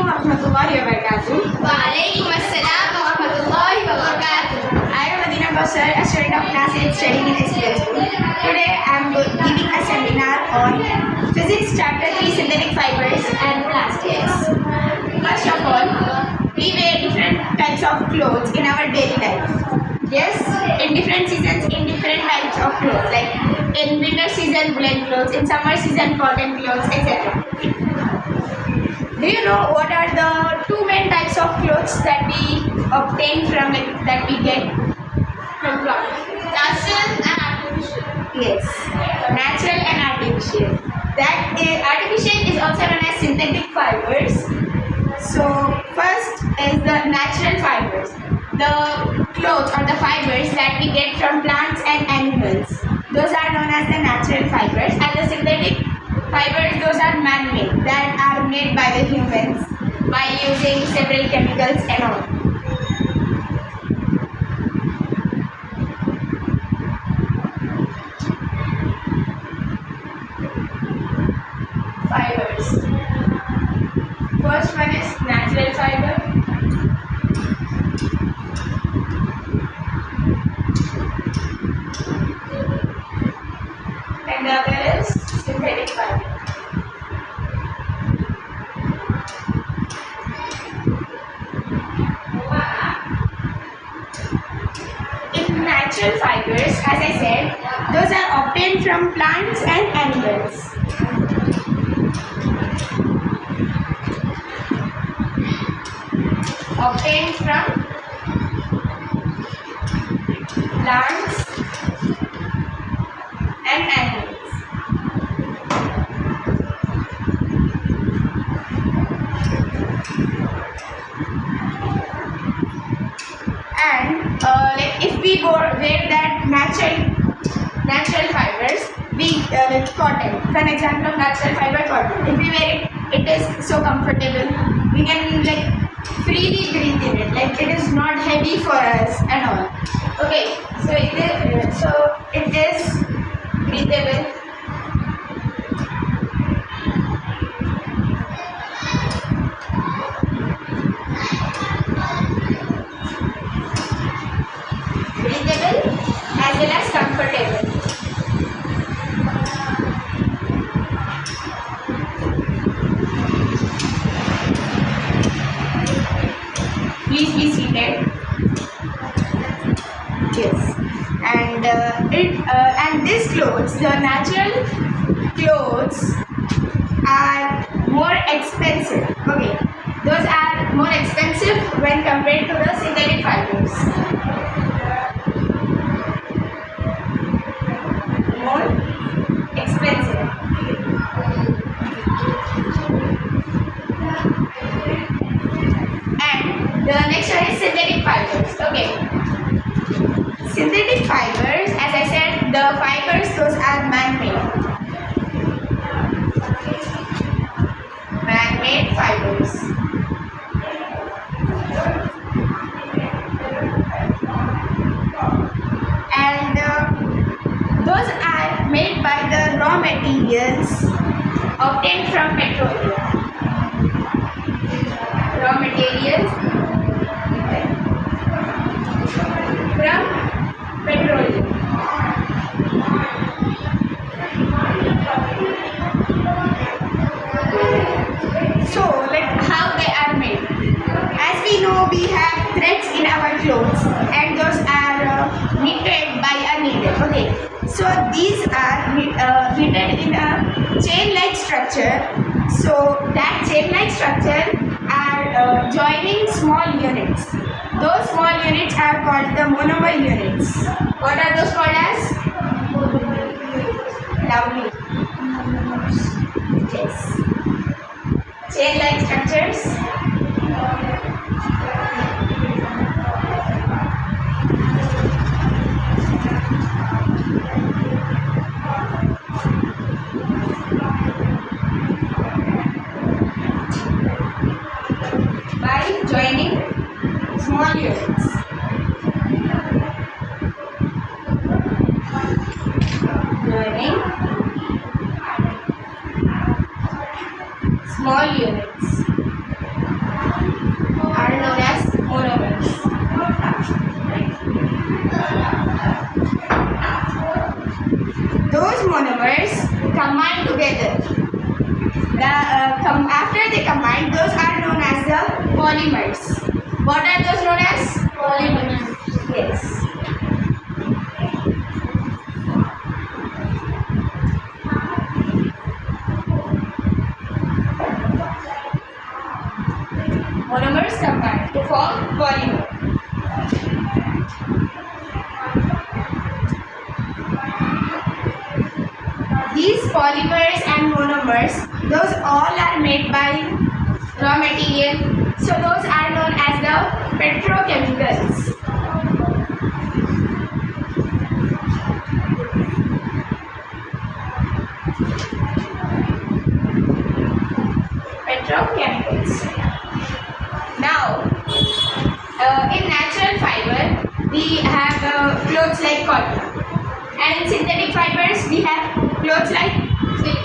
warahmatullahi wabarakatuh. Waalaikumsalam warahmatullahi wabarakatuh. I am Adina, a student of class 8 studying in SPL school. Today I am giving a seminar on Physics Chapter 3 Synthetic Fibers and Plastics. First of all, we wear different types of clothes in our daily life. Yes, in different seasons, in different types of clothes. Like in winter season, woolen clothes, in summer season, cotton clothes, etc. Do you know what are the two main types of clothes that we obtain from that we get from plants? Natural and artificial. Yes, natural and artificial. That is, artificial is also known as synthetic fibers. So first is the natural fibers, the clothes or the fibers that we get from plants and animals. Those are known as the natural fibers, and the synthetic fibers, those are man-made, that are made by the humans by using several chemicals and all. Fibers. First one is natural fiber. And the other is synthetic fiber. In natural fibers, as I said, those are obtained from plants and animals. Obtained from plants and animals. And like if we wear that natural fibers, we like cotton. For an example of natural fiber, cotton. If we wear it, it is so comfortable. We can like freely breathe in it. Like it is not heavy for us and all. Okay, so it is breathable. Breathable as well as comfortable. Please be seated. Yes, and these clothes, the natural clothes, are more expensive. Okay, those are more expensive when compared to the synthetic fibers. More expensive. And the next one is synthetic fibers. Okay. Synthetic fibers, as I said, the fibers, those are man-made. Man-made fibers. And those are made by the raw materials obtained from petroleum. Raw materials from petroleum. So, like how they are made. As we know, we have threads in our clothes, and those are knitted by a needle. Okay, so these are knitted in a chain-like structure. So that chain-like structure are joining small units. Those small units are called the monomer units. What are those called as? Lovely. Yes. Chain-like structures. By joining small units. Joining small units. monomers combine to form polymer. These polymers and monomers, those all are made by raw material. So those are known as the petrochemicals. Petrochemicals. Now, in natural fiber, we have clothes like cotton. And in synthetic fibers, we have clothes like silk.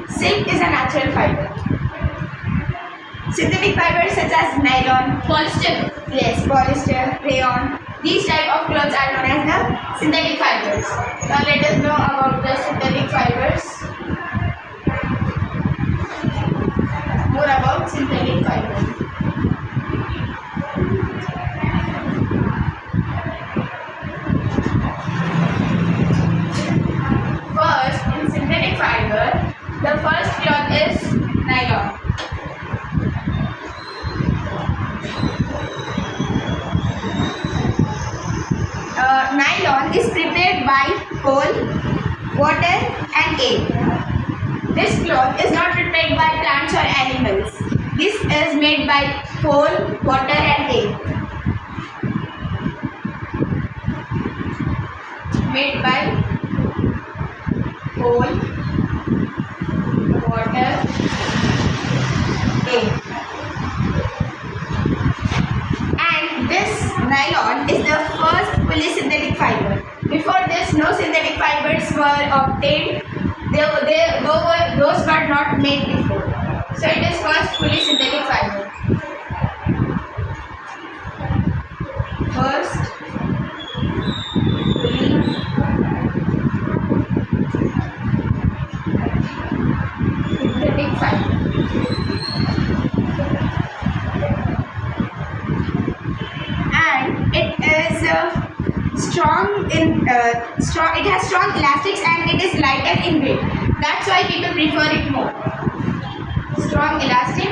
Silk is a natural fiber. Synthetic fibers such as nylon, Polyester. yes, polyester, rayon, these type of clothes are known as the synthetic fibers. Now let us know about the synthetic fibers. More about synthetic fibers. First, in synthetic fiber, the first cloth is nylon. Nylon is prepared by coal, water and air. This cloth is not prepared by plants or animals. This is made by coal, water and air. Made by coal, water, air. And this nylon is the first fully synthetic fiber. Before this, no synthetic fibers were obtained. Those were not made before. So it is first fully synthetic fiber. First fully synthetic fiber. And it is strong. It has strong elastics and it is lighter in weight. That's why people prefer it more. Strong elastic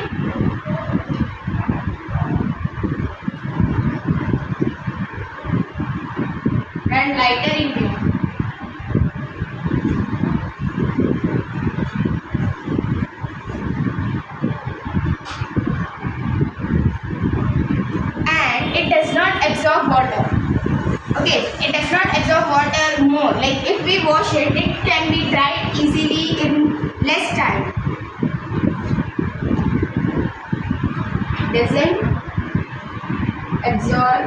and lighter in weight. And it does not absorb water. Okay, it does not absorb water more. Like if we wash it, it can be dried easily in less time. Doesn't absorb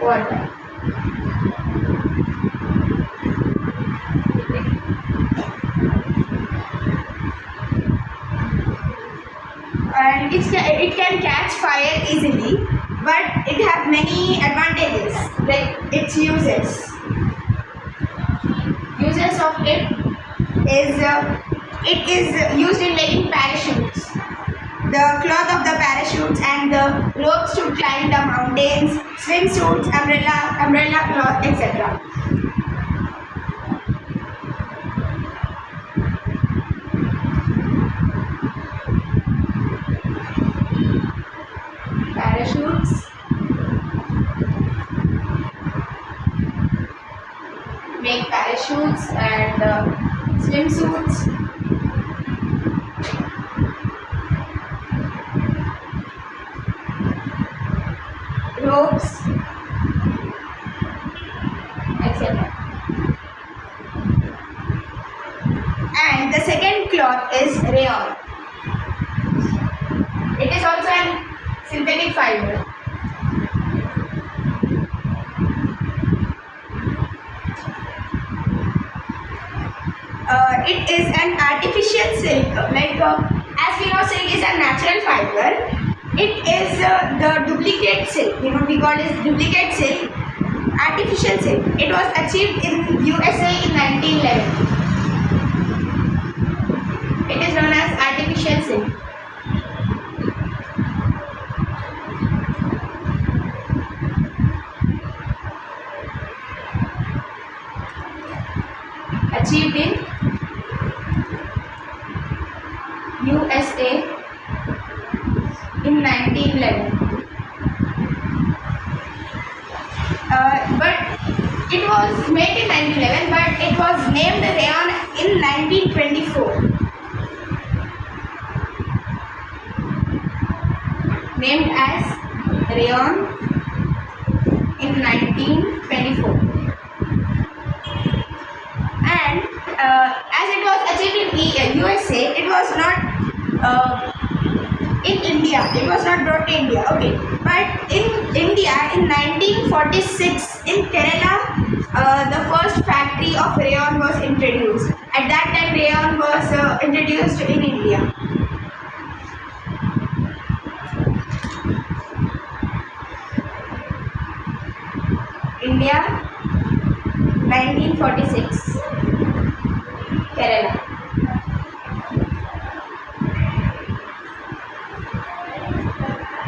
water. And it can catch fire easily, but it has many advantages, like its uses. Uses of it is used in making parachutes. The cloth of the parachutes and the ropes to climb the mountains, swimsuits, umbrella cloth, etc. Parachutes, make parachutes and swimsuits. Ropes, etc. And the second cloth is rayon. It is also an synthetic fiber. It is an artificial silk. As we know, silk is a natural fiber. It is the duplicate silk. We call it duplicate silk, artificial silk. It was achieved in USA in 1911. It is known as artificial silk. Achieved in USA in 1911. But it was made in 1911, but it was named rayon in 1924. Named as rayon in 1924. And as it was achieved in USA, it was not in India. It was not brought to India. Okay, but in India in 1946 in Kerala, the first factory of rayon was introduced. At that time, rayon was introduced in India. India, 1946, Kerala.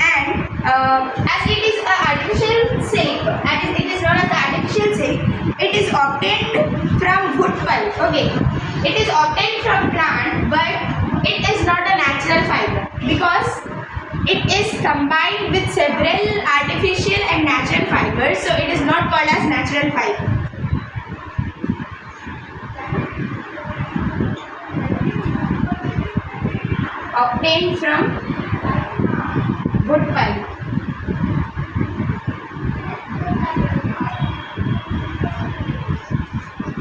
And as it is an artificial silk, and it is known as the artificial silk, it is obtained from wood pulp. Okay, it is obtained from plant, but it is not a natural fiber because it is combined with several artificial and natural fibers, so it is not called as natural fiber. Obtained from wood pulp.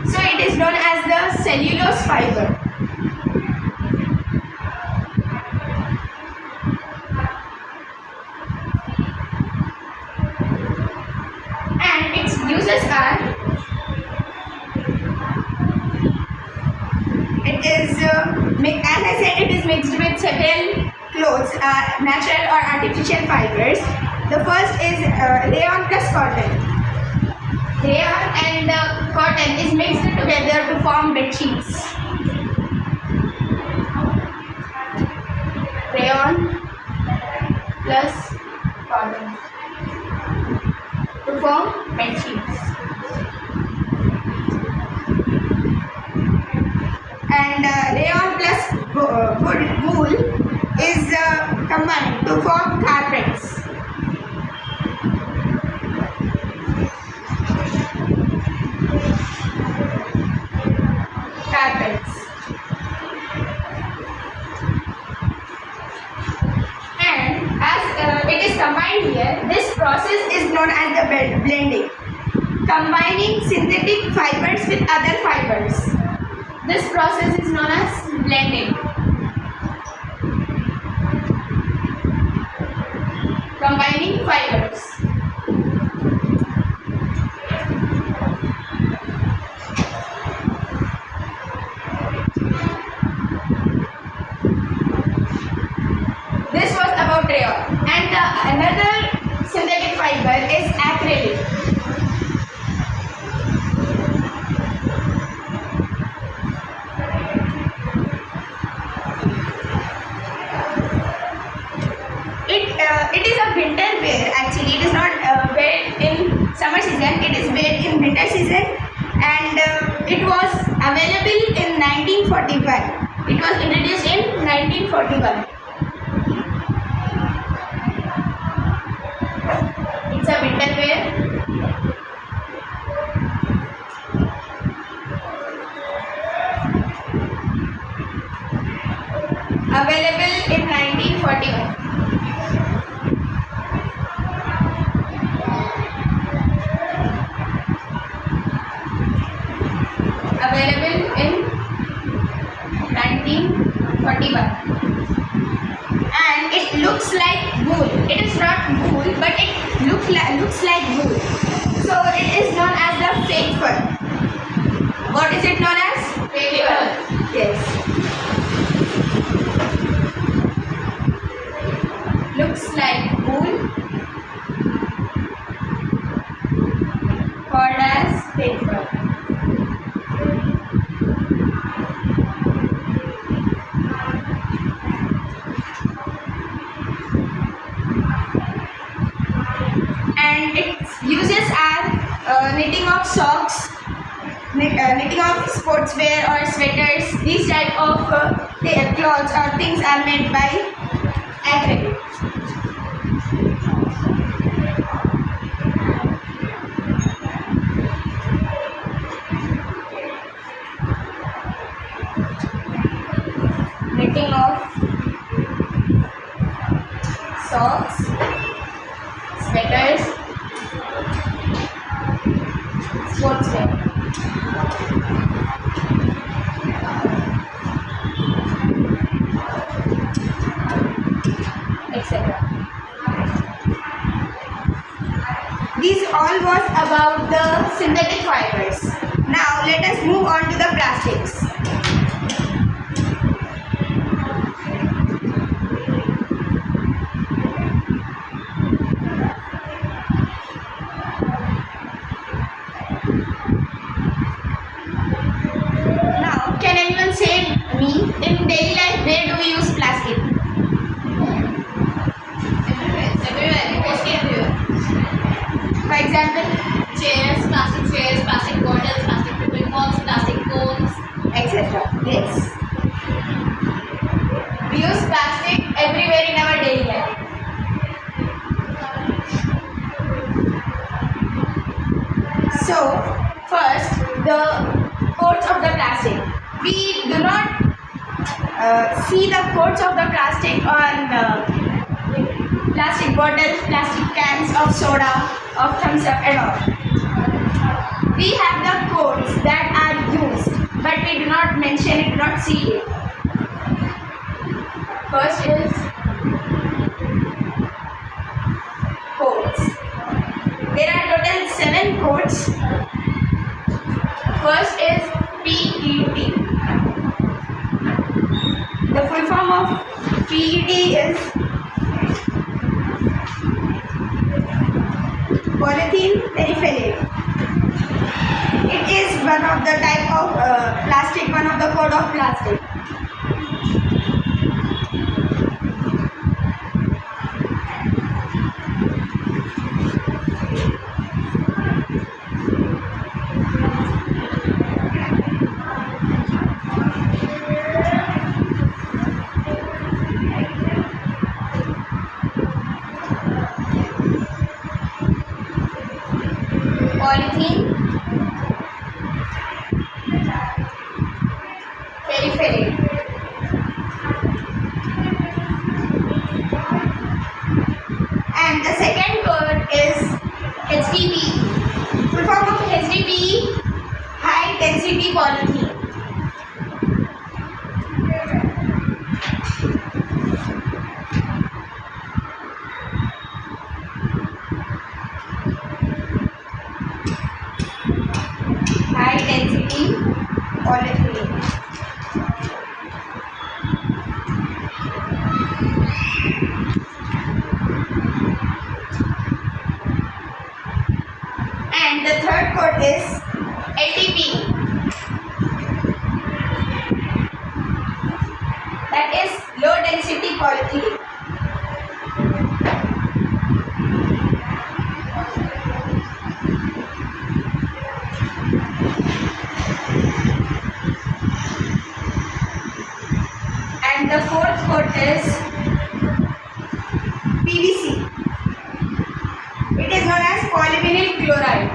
So it is known as the cellulose fiber. And its uses are, it is as I said, it is mixed with several clothes, natural or artificial fibers. The first is rayon plus cotton. Rayon and cotton is mixed together to form bed sheets. Rayon plus cotton to form bed sheets. And rayon plus wool is combined to form carpets. And as it is combined here, this process is known as the blending, combining synthetic fibers with other fibers. This process is known as blending. Combining fibers. This was about rayon. And another synthetic fiber is acrylic. It is a winter wear actually. It is not wear in summer season. It is wear in winter season, and it was available in 1941. It was introduced in 1941. It's a winter wear. Available in 1941. Available in 1941. And it looks like wool. It is not wool, but it looks like wool. So it is known as the fake fur. What is it known as? Fake fur. Yes. Looks like wool, called as fake fur. And its uses are knitting of socks, knitting of sportswear or sweaters. These type of clothes or things are made by acrylic. socks, sweaters, sportswear. Etc. These all was about the synthetic fibers. Now let us move on to the plastics. Now, can anyone say me, in daily life where do we use plastic? Everywhere. Mostly everywhere. For example, Chairs, plastic bottles, plastic tiffin box, plastic cones. etc. Yes. We use plastic everywhere in our daily life. So, first, the codes of the plastic. We do not see the codes of the plastic on plastic bottles, plastic cans of soda, of thumbs up and all. We have the codes that are used, but we do not mention it, do not see it. First is codes. There are total 7 codes. First is PET. The full form of PET is polythene terephthalate. It is one of the type of plastic, one of the code of plastic. Polythene terephthalate. And the second code is HDPE. Full form of HDPE, high density polythene. High density polythene. And the third code is LDPE. That is low density polythene. And the fourth code is PVC. It is known as polyvinyl chloride.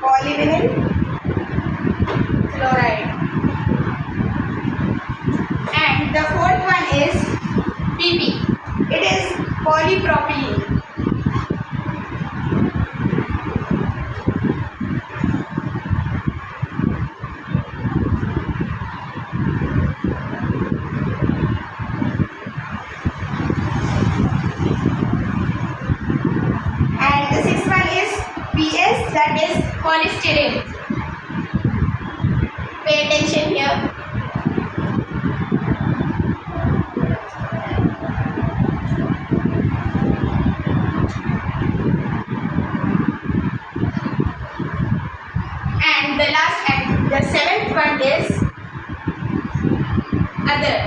Polyvinyl chloride. And the fourth one is PP. It is polypropylene. And the sixth one is PS, that is polystyrene. Pay attention here. And the last and the seventh one is other.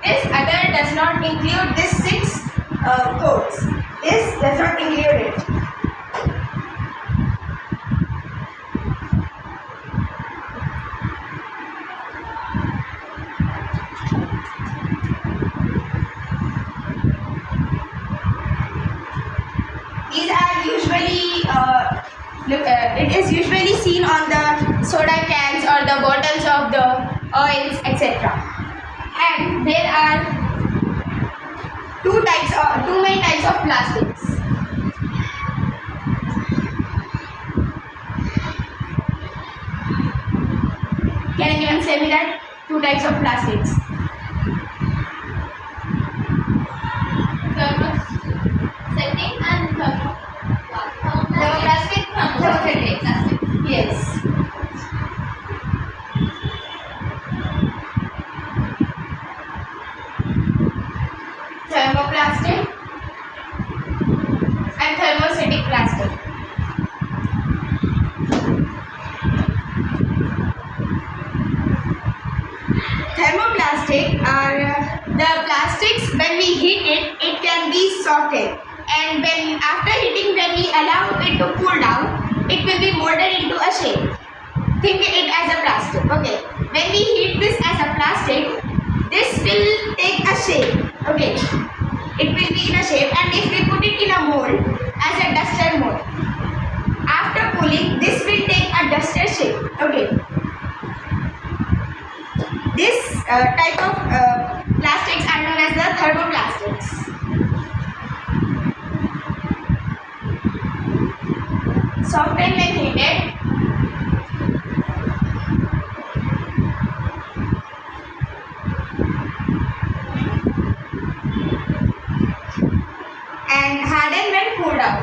This other does not include these 6 codes. This does not include it. Look, it is usually seen on the soda cans or the bottles of the oils, etc. And there are two main types of plastics. Can anyone say me that? Two types of plastics. Thermosetting and thermoplastic. Thermosetting. Plastic. Yes. Thermoplastic and thermostatic plastic. Thermoplastic are the plastics when we heat it, it can be softened, and when after heating, when we allow it to cool down, it will be molded into a shape. Think it as a plastic. Okay. When we heat this as a plastic, this will take a shape. Okay. It will be in a shape, and if we put it in a mold as a duster mold, after cooling, this will take a duster shape. Okay. This type of plastics are known as the thermoplastics. Soften when heated. And harden when cooled down.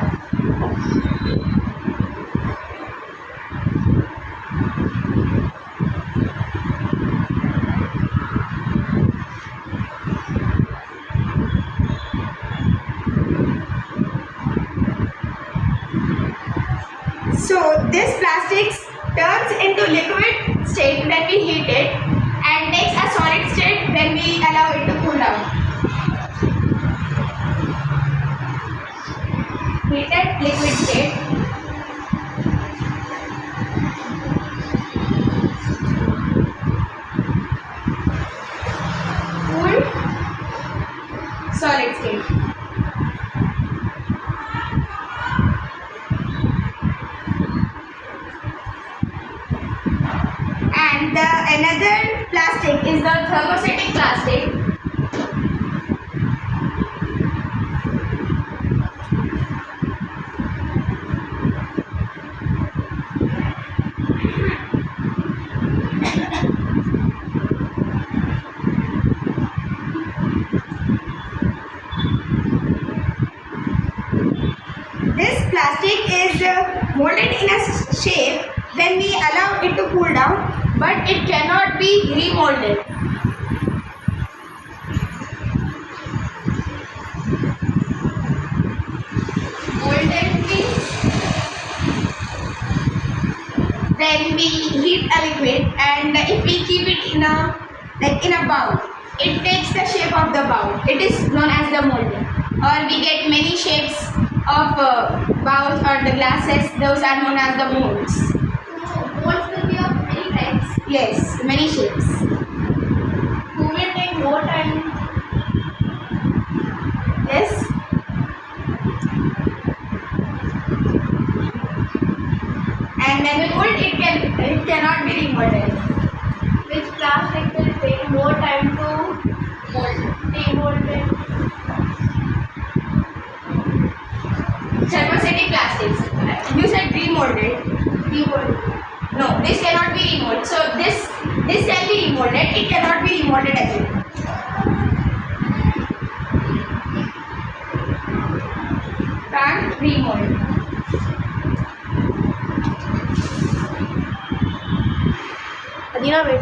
So this plastics turns into liquid state when we heat it and takes a solid state when we allow it to cool down. Heated liquid state. Cooled solid state. And another plastic is the thermostatic plastic. This plastic is molded in a shape when we allow it to cool down, but it cannot be remolded. Molded means when we heat a liquid and if we keep it in a bowl, it takes the shape of the bowl. It is known as the molding. Or we get many shapes of bowls or the glasses. Those are known as the molds. Molds will be of many types. Yes, many shapes. Who will take more time? Yes. And when cooled, it cannot be remolded. Which plastic will take more time to mold? Demolded. Thermostatic plastics. You said remolded. Demolded. No, this cannot be remolded. So this can be remolded. It cannot be remolded again. Can't remold. Adina, wait.